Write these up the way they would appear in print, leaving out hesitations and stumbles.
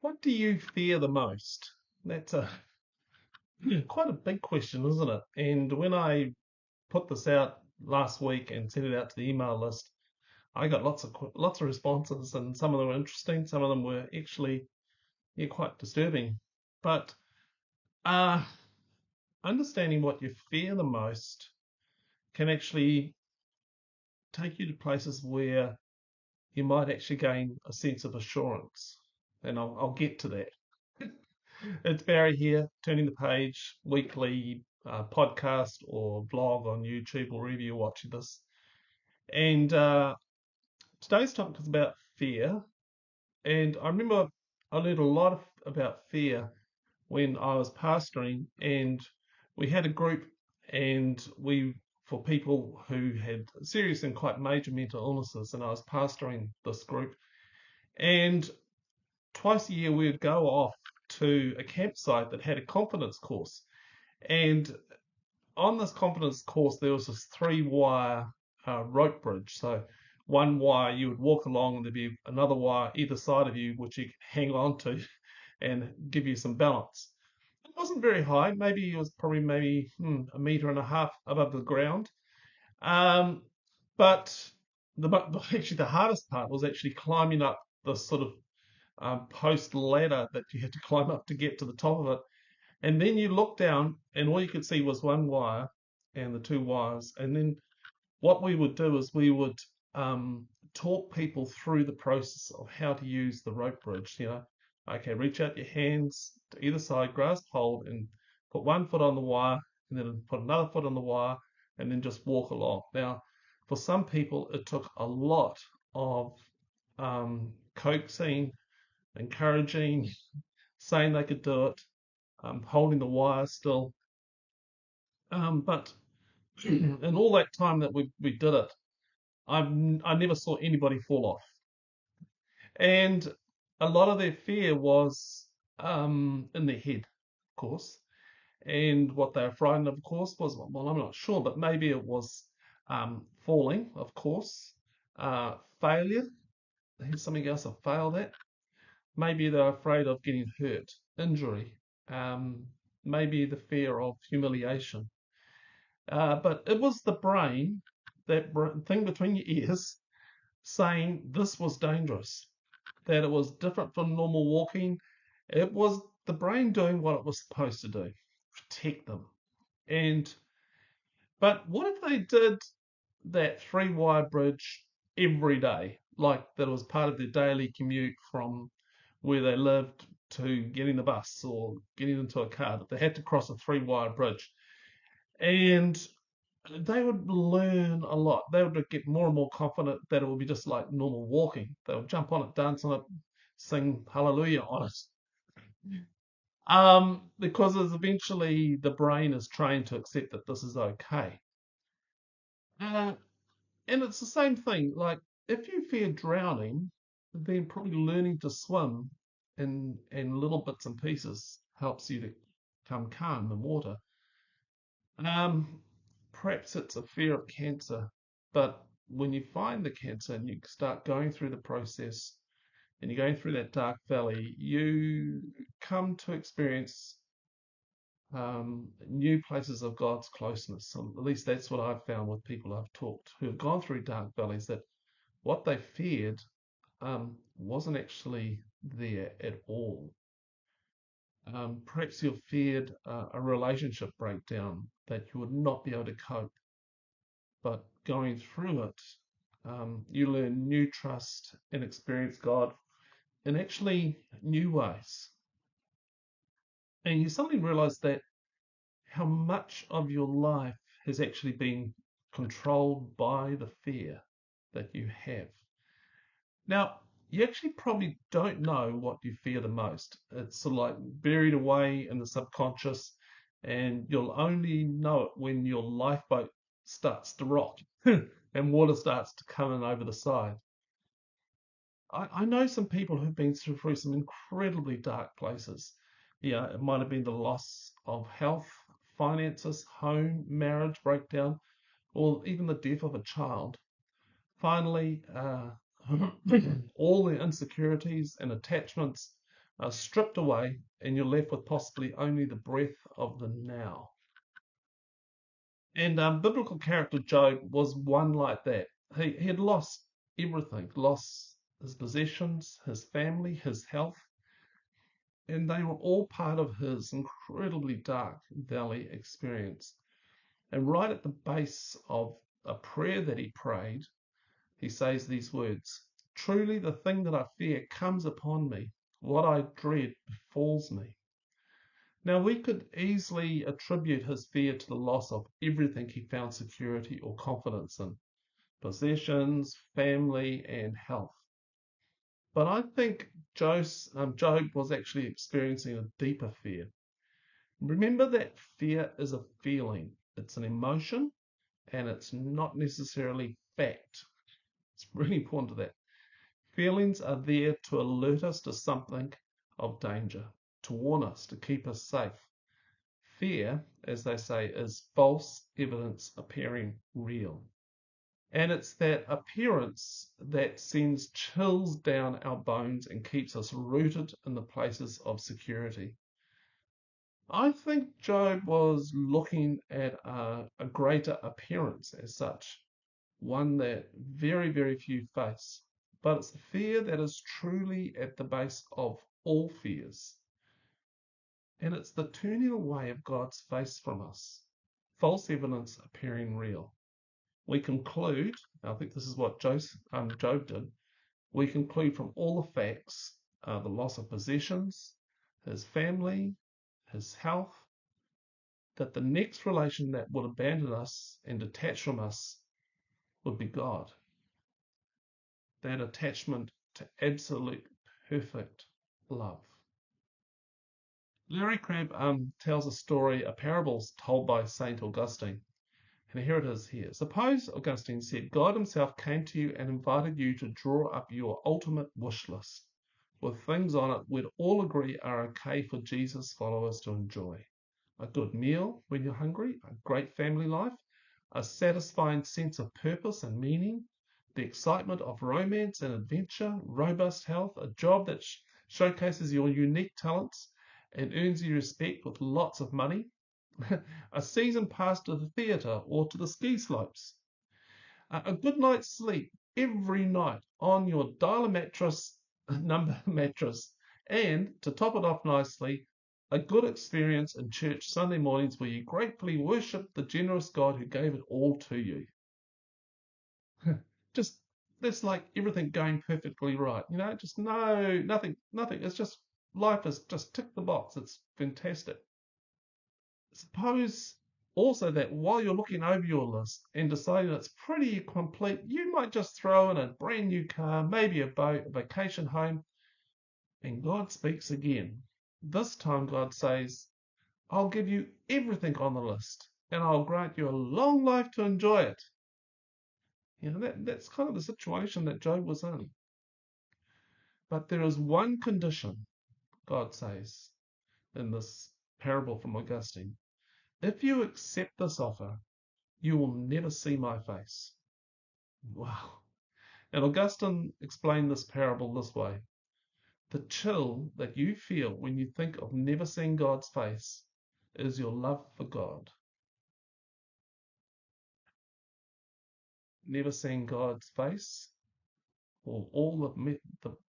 What do you fear the most? That's quite a big question, isn't it? And when I put this out last week and sent it out to the email list, I got lots of responses, and some of them were interesting, some of them were actually quite disturbing. But uh, understanding what you fear the most can actually take you to places where you might actually gain a sense of assurance, and I'll get to that. It's Barry here, turning the page weekly podcast or vlog on YouTube or wherever you're watching this. And today's topic is about fear. And I remember I learned a lot about fear when I was pastoring, and we had a group, and for people who had serious and quite major mental illnesses, and I was pastoring this group. And twice a year we would go off to a campsite that had a confidence course. And on this confidence course, there was this three-wire rope bridge. So one wire you would walk along, and there'd be another wire either side of you, which you could hang on to and give you some balance. It wasn't very high. Maybe it was probably maybe a meter and a half above the ground. Um, but actually the hardest part was actually climbing up the sort of post ladder that you had to climb up to get to the top of it. And then you look down, and all you could see was one wire and the two wires. And then what we would do is we would talk people through the process of how to use the rope bridge. Okay, reach out your hands to either side, grasp hold, and put one foot on the wire, and then put another foot on the wire, and then just walk along. Now, for some people, it took a lot of coaxing, encouraging, saying they could do it, holding the wire still. But in all that time that we did it, I never saw anybody fall off. And a lot of their fear was in their head, of course. And what they were frightened of course, was, well, I'm not sure, but maybe it was falling, of course, failure. Here's something else I failed at. Maybe they're afraid of getting hurt, injury, maybe the fear of humiliation. But it was the brain, that thing between your ears, saying this was dangerous, that it was different from normal walking. It was the brain doing what it was supposed to do, protect them. And but what if they did that three-wire bridge every day, like that it was part of their daily commute from where they lived to getting the bus or getting into a car, that they had to cross a three-wire bridge? And they would learn a lot. They would get more and more confident that it would be just like normal walking. They would jump on it, dance on it, sing hallelujah on it. Because it's eventually the brain is trained to accept that this is okay. Uh, and it's the same thing. Like if you fear drowning, then probably learning to swim in little bits and pieces helps you to become calm in water. Um, Perhaps it's a fear of cancer, but when you find the cancer and you start going through the process and you're going through that dark valley, you come to experience new places of God's closeness. So at least that's what I've found with people I've talked who have gone through dark valleys, that what they feared wasn't actually there at all. Perhaps you feared a relationship breakdown, that you would not be able to cope, but going through it, you learn new trust and experience God in actually new ways. And you suddenly realize that how much of your life has actually been controlled by the fear that you have. Now, you actually probably don't know what you fear the most. It's sort of like buried away in the subconscious, and you'll only know it when your lifeboat starts to rock and water starts to come in over the side. I know some people who've been through some incredibly dark places. Yeah, it might have been the loss of health, finances, home, marriage breakdown, or even the death of a child. Finally, all the insecurities and attachments are stripped away, and you're left with possibly only the breath of the now. And biblical character Job was one like that. He had lost everything, lost his possessions, his family, his health, and they were all part of his incredibly dark valley experience. And right at the base of a prayer that he prayed, he says these words: "Truly the thing that I fear comes upon me, what I dread befalls me." Now, we could easily attribute his fear to the loss of everything he found security or confidence in: possessions, family, and health. But I think Job was actually experiencing a deeper fear. Remember that fear is a feeling, it's an emotion, and it's not necessarily fact. It's really important to that. Feelings are there to alert us to something of danger, to warn us, to keep us safe. Fear, as they say, is false evidence appearing real. And it's that appearance that sends chills down our bones and keeps us rooted in the places of security. I think Job was looking at a greater appearance as such, one that very, very few face. But it's the fear that is truly at the base of all fears. And it's the turning away of God's face from us, false evidence appearing real. We conclude, I think this is what Job did, we conclude from all the facts, the loss of possessions, his family, his health, that the next relation that would abandon us and detach from us would be God. That attachment to absolute perfect love. Larry Crabb tells a story, a parable told by St. Augustine. And here it is here. Suppose, Augustine said, God himself came to you and invited you to draw up your ultimate wish list with things on it we'd all agree are okay for Jesus followers to enjoy. A good meal when you're hungry, a great family life, a satisfying sense of purpose and meaning, the excitement of romance and adventure, robust health, a job that showcases your unique talents and earns you respect with lots of money, a season pass to the theatre or to the ski slopes, a good night's sleep every night on your dial mattress, number mattress, and to top it off nicely, a good experience in church Sunday mornings where you gratefully worship the generous God who gave it all to you. Just that's like everything going perfectly right, just nothing. It's just life is just tick the box. It's fantastic. Suppose also that while you're looking over your list and deciding it's pretty complete, you might just throw in a brand new car, maybe a boat, a vacation home, and God speaks again. This time God says, I'll give you everything on the list and I'll grant you a long life to enjoy it. That's kind of the situation that Job was in. But there is one condition, God says in this parable from Augustine. If you accept this offer, you will never see my face. Wow. And Augustine explained this parable this way: the chill that you feel when you think of never seeing God's face is your love for God. Never seeing God's face, or all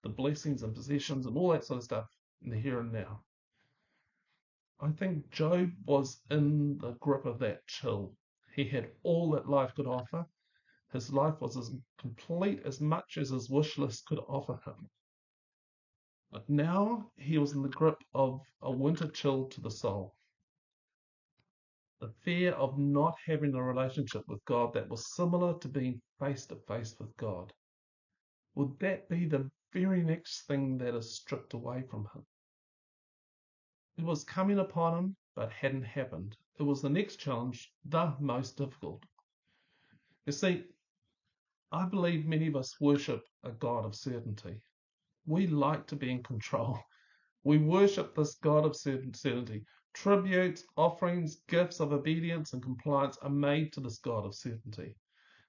the blessings and possessions and all that sort of stuff in the here and now. I think Job was in the grip of that chill. He had all that life could offer. His life was as complete as much as his wish list could offer him. But now he was in the grip of a winter chill to the soul. The fear of not having a relationship with God that was similar to being face to face with God. Would that be the very next thing that is stripped away from him? It was coming upon him, but hadn't happened. It was the next challenge, the most difficult. You see, I believe many of us worship a God of certainty. We like to be in control. We worship this God of certainty. Tributes, offerings, gifts of obedience and compliance are made to this God of certainty.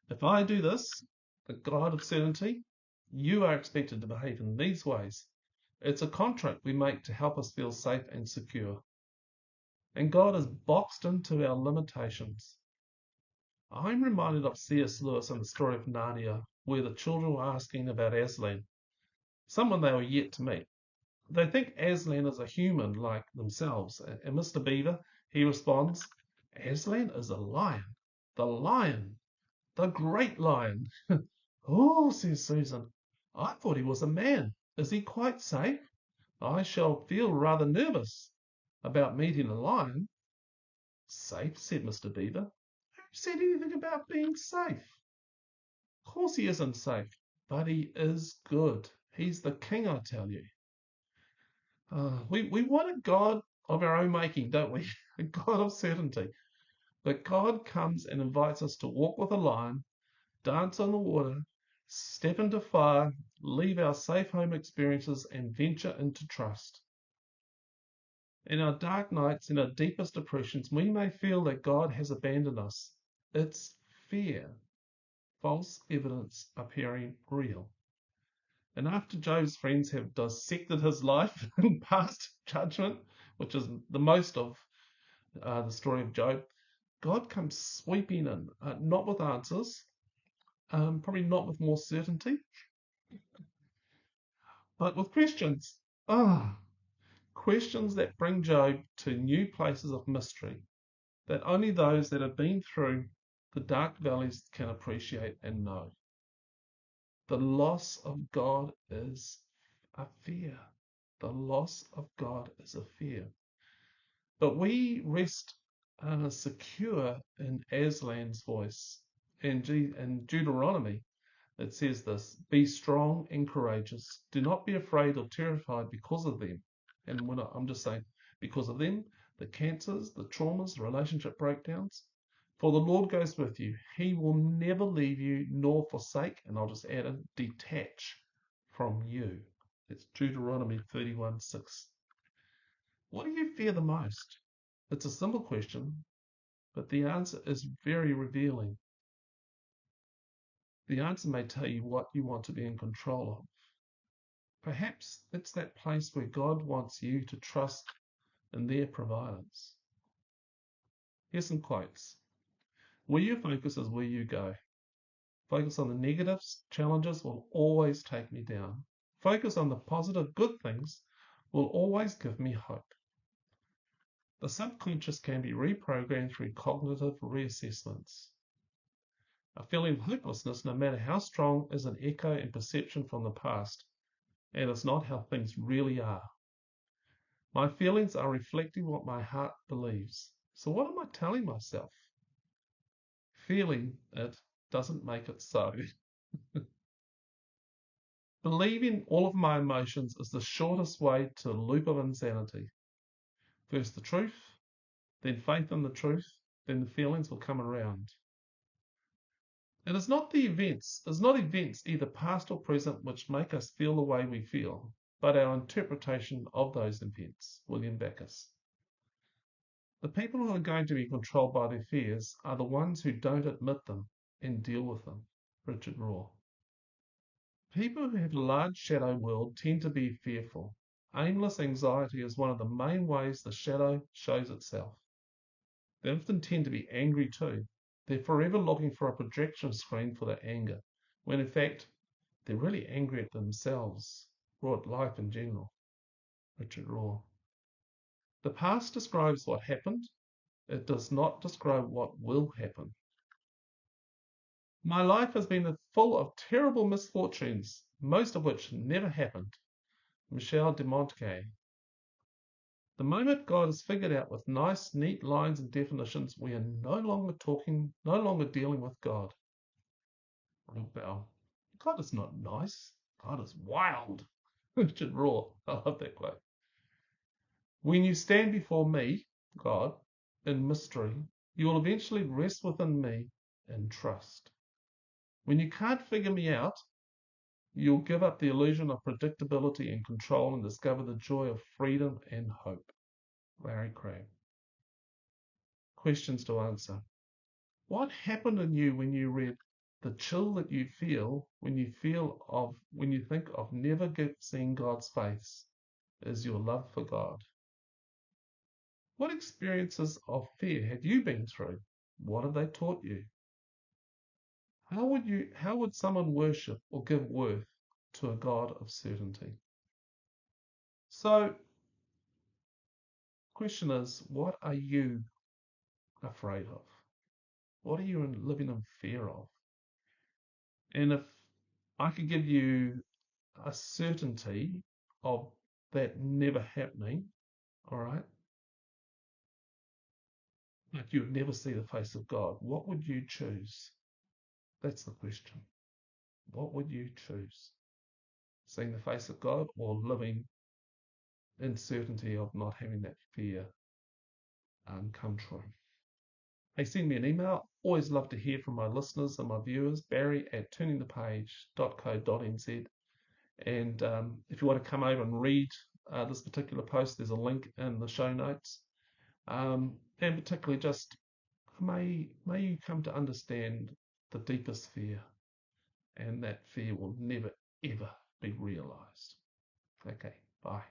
If I do this, the God of certainty, you are expected to behave in these ways. It's a contract we make to help us feel safe and secure. And God is boxed into our limitations. I'm reminded of C.S. Lewis and the story of Narnia, where the children were asking about Aslan, someone they were yet to meet. They think Aslan is a human like themselves. And Mr. Beaver, he responds, Aslan is a lion. The great lion. Oh, says Susan, I thought he was a man. Is he quite safe? I shall feel rather nervous about meeting a lion. Safe, said Mr. Beaver. Who said anything about being safe? Of course he isn't safe, but he is good. He's the king, I tell you. We want a God of our own making, don't we? A God of certainty. But God comes and invites us to walk with a lion, dance on the water, step into fire, leave our safe home experiences, and venture into trust. In our dark nights, in our deepest depressions, we may feel that God has abandoned us. It's fear, false evidence appearing real. And after Job's friends have dissected his life and passed judgment, which is the most of the story of Job, God comes sweeping in, not with answers, probably not with more certainty, but with questions. Questions that bring Job to new places of mystery that only those that have been through the dark valleys can appreciate and know. The loss of God is a fear. The loss of God is a fear. But we rest secure in Aslan's voice. In Deuteronomy, it says this, be strong and courageous. Do not be afraid or terrified because of them. And I'm just saying, because of them, the cancers, the traumas, the relationship breakdowns. For the Lord goes with you. He will never leave you nor forsake, and I'll just add a detach from you. It's Deuteronomy 31:6. What do you fear the most? It's a simple question, but the answer is very revealing. The answer may tell you what you want to be in control of. Perhaps it's that place where God wants you to trust in their providence. Here's some quotes. Where you focus is where you go. Focus on the negatives, challenges will always take me down. Focus on the positive, good things will always give me hope. The subconscious can be reprogrammed through cognitive reassessments. A feeling of hopelessness, no matter how strong, is an echo and perception from the past, and it's not how things really are. My feelings are reflecting what my heart believes. So what am I telling myself? Feeling it doesn't make it so. Believing all of my emotions is the shortest way to a loop of insanity. First the truth, then faith in the truth, then the feelings will come around. And it's not events either past or present which make us feel the way we feel, but our interpretation of those events. William Backus. The people who are going to be controlled by their fears are the ones who don't admit them and deal with them. Richard Rohr. People who have a large shadow world tend to be fearful. Aimless anxiety is one of the main ways the shadow shows itself. They often tend to be angry too. They're forever looking for a projection screen for their anger, when in fact, they're really angry at themselves or at life in general. Richard Rohr. The past describes what happened. It does not describe what will happen. My life has been full of terrible misfortunes, most of which never happened. Michel de Montaigne. The moment God is figured out with nice, neat lines and definitions, we are no longer dealing with God. Ronald Bell. God is not nice. God is wild. Richard Rohr. I love that quote. When you stand before me, God, in mystery, you will eventually rest within me in trust. When you can't figure me out, you'll give up the illusion of predictability and control and discover the joy of freedom and hope. Larry Crabb. Questions to answer. What happened in you when you read the chill that you feel when you think of never seeing God's face? is your love for God. What experiences of fear have you been through? What have they taught you? How would someone worship or give worth to a God of certainty? So, question is, what are you afraid of? What are you living in fear of? And if I could give you a certainty of that never happening, all right, like you would never see the face of God, what would you choose? That's the question. What would you choose? Seeing the face of God or living in certainty of not having that fear come true? Hey, send me an email. Always love to hear from my listeners and my viewers. barry@turningthepage.co.nz. And if you want to come over and read this particular post, there's a link in the show notes. And particularly just may you come to understand the deepest fear, and that fear will never ever be realized. Okay, bye.